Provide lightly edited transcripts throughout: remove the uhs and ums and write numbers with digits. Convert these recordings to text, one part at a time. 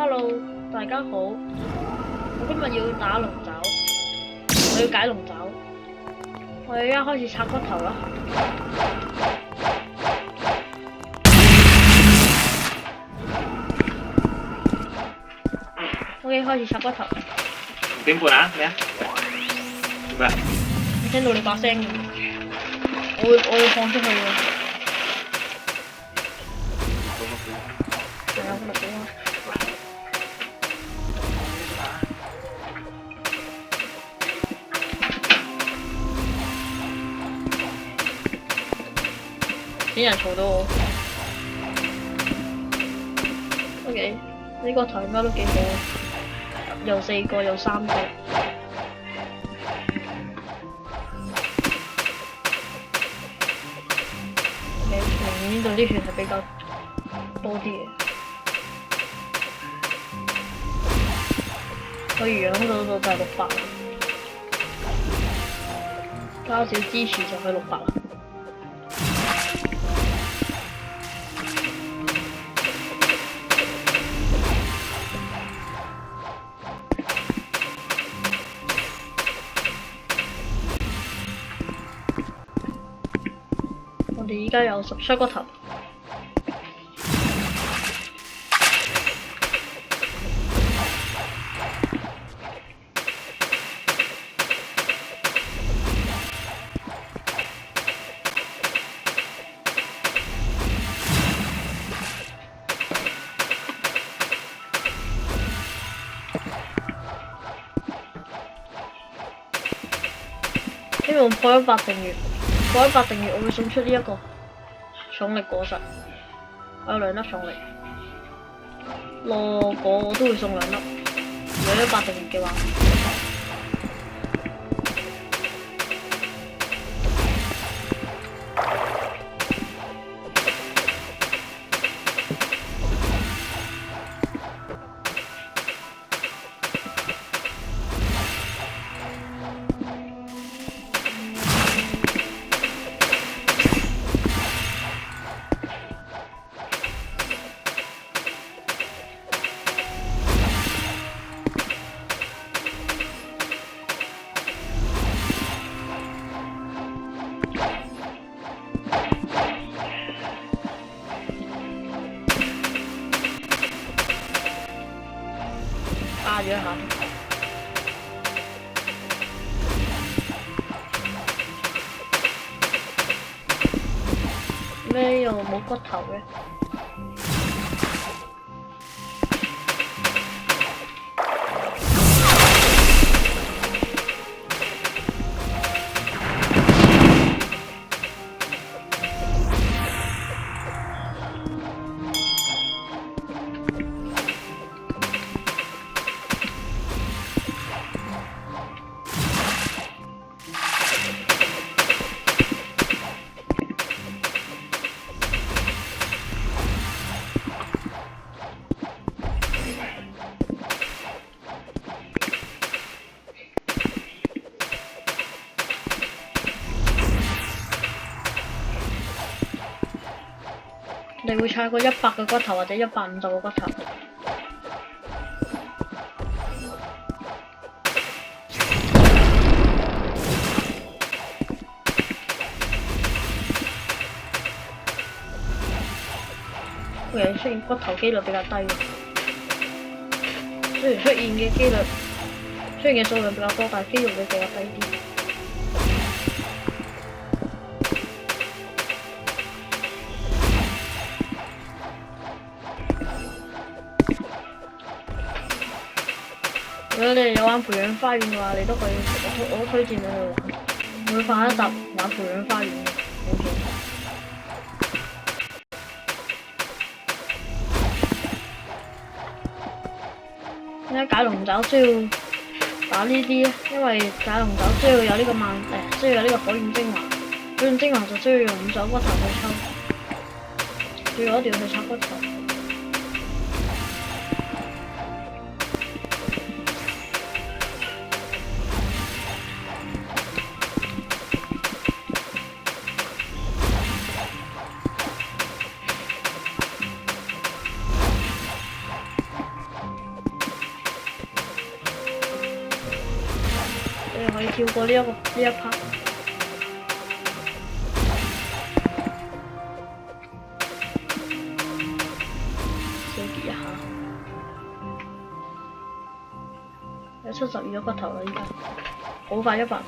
Hello，大家好。我今日要打龍爪，我要解龍爪。我哋而家開始拆骨頭啦。OK，開始拆骨頭。點半啊？咩啊？做咩啊？我聽到你把聲嘅，我會放出去嘅。係啊，錄到啊。啲人嘈到我。OK，呢個台貓都幾好，有4個，有3個。OK，明顯呢度啲血係比較多啲嘅。個樣嗰度就係600啦，加少支持就係600啦。我哋依家有17個頭。希望破100訂閱，破100訂閱我會送出呢一個重力果實，我有2粒重力，羅果我都會送2粒，如果100訂閱嘅話。加咗一下，咩又冇骨頭嘅？你會拆過100個骨頭或者150個骨頭。OK，出現骨頭機率比較低，雖然出現嘅機率、出現嘅數量比較多，但係機率會比較低啲。如果你哋有玩培養花園嘅話，你都可以，我都推薦你去玩。我會放一集玩培養花園嘅影片。點解解龍爪需要打呢啲咧？因為解龍爪需要有呢個需要有呢個火焰精華，火焰精華就需要用5手骨頭去抽，最後一定要去拆骨頭。以跳過呢一 part。小結一下，有72個骨頭啦，依家好快150啦。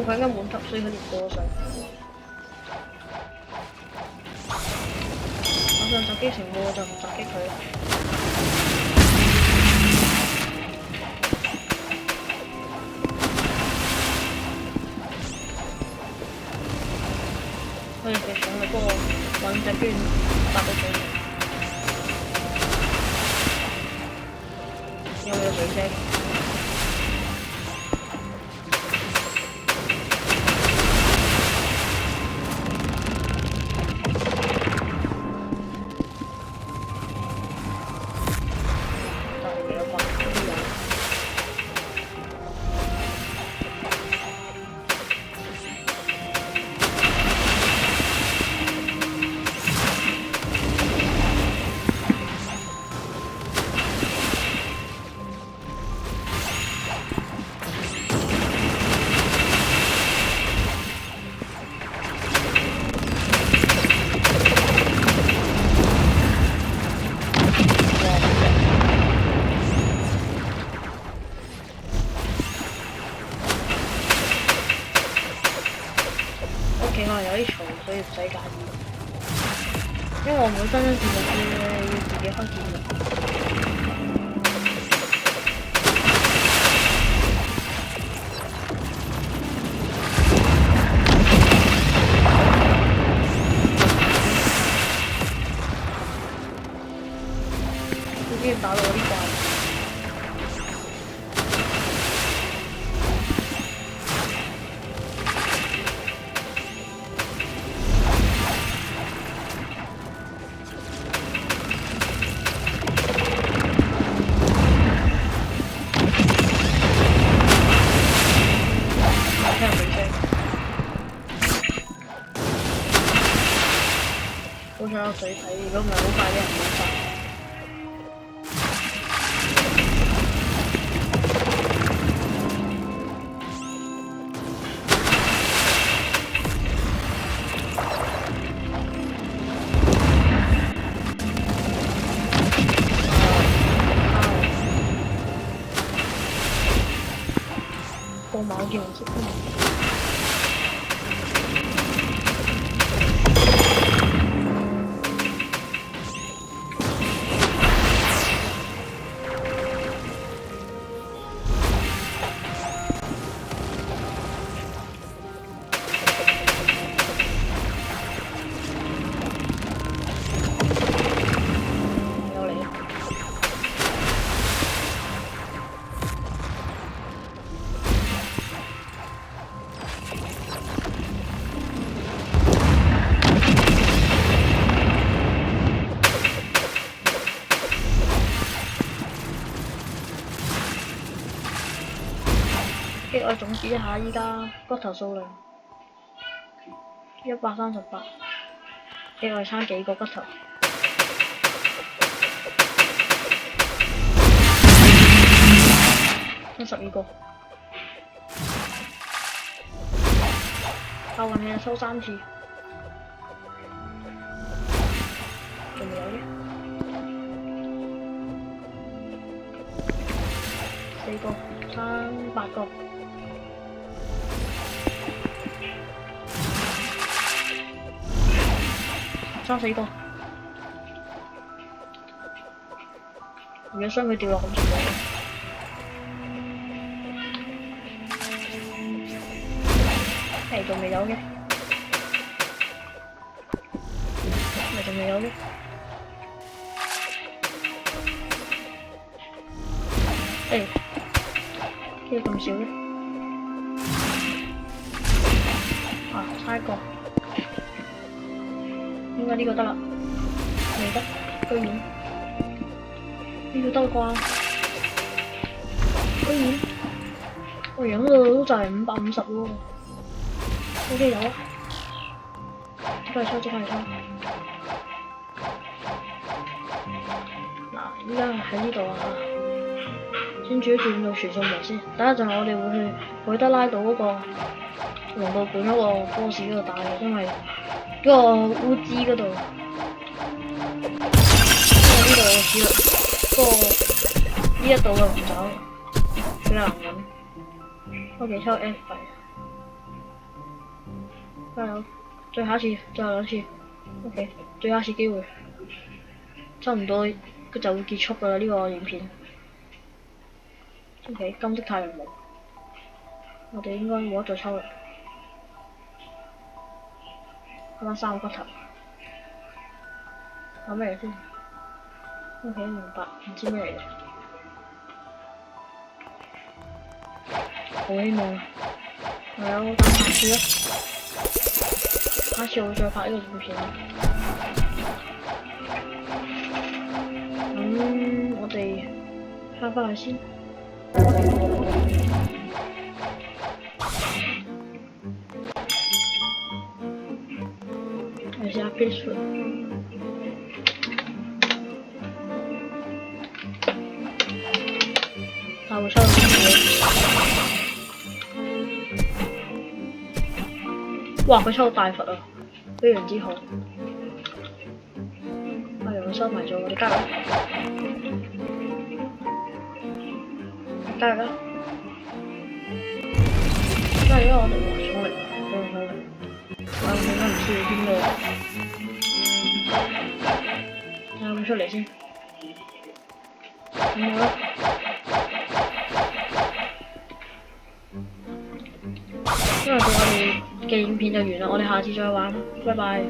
佢應該滿級，所以佢連過水。我想襲擊成功，我就唔襲擊佢啦。佢哋嘅重力嗰個揾隻捐搭到水面，有冇水聲？有啲嘈，所以唔使介意。因為我唔會真真正正要自己開電腦。已經打到我啲怪。好彩有水睇，如果唔係好快俾人秒殺。過馬嘅紅色㗎嘛。我總結一下依家骨頭數量138，另外差幾個骨頭，12個。靠運嘅收3次，仲未有嘅4個。差8個。差4個。如果將佢掉落咁就冇。仲未有嘅，仲未有嘅。點解咁少嘅？啊，差一個。應該呢個得啦，未得，居然呢個得啩？居然，我樣都就係550喎。O.K. 有啊，即刻嚟抽，即刻嚟抽。嗱，依家喺呢度啊，先轉一轉到傳送門先。等一陣我哋會去海德拉島嗰個龍道館嗰個 boss 嗰度打嘅，因為嗰個烏茲嗰度，因為呢度主要嗰個呢一度嘅龍爪比較難揾。O.K. 抽 F 幣。加油！最後一次，最後2次 ，OK， 最後一次機會，差唔多佢就會結束噶啦呢個影片。OK， 金色太陽木，我哋應該冇得再抽啦，開翻3個骨頭，攞咩嚟先 ？OK， 明白，唔知咩嚟嘅，好希望啊！係啊，我等下次啦。下次我會再拍呢個影片。咁我哋翻去先。睇下 Facebook。但會抽到啲嘢。哇！佢抽到大佛啊，非常之好。哎呀，我收埋咗，我哋加油！加油啦！加油啊！我哋哇，衝力，衝力！我應該唔知你邊度。睇下佢出嚟先。咁好啦。因為到我哋嘅影片就完啦，我哋下次再玩，拜拜。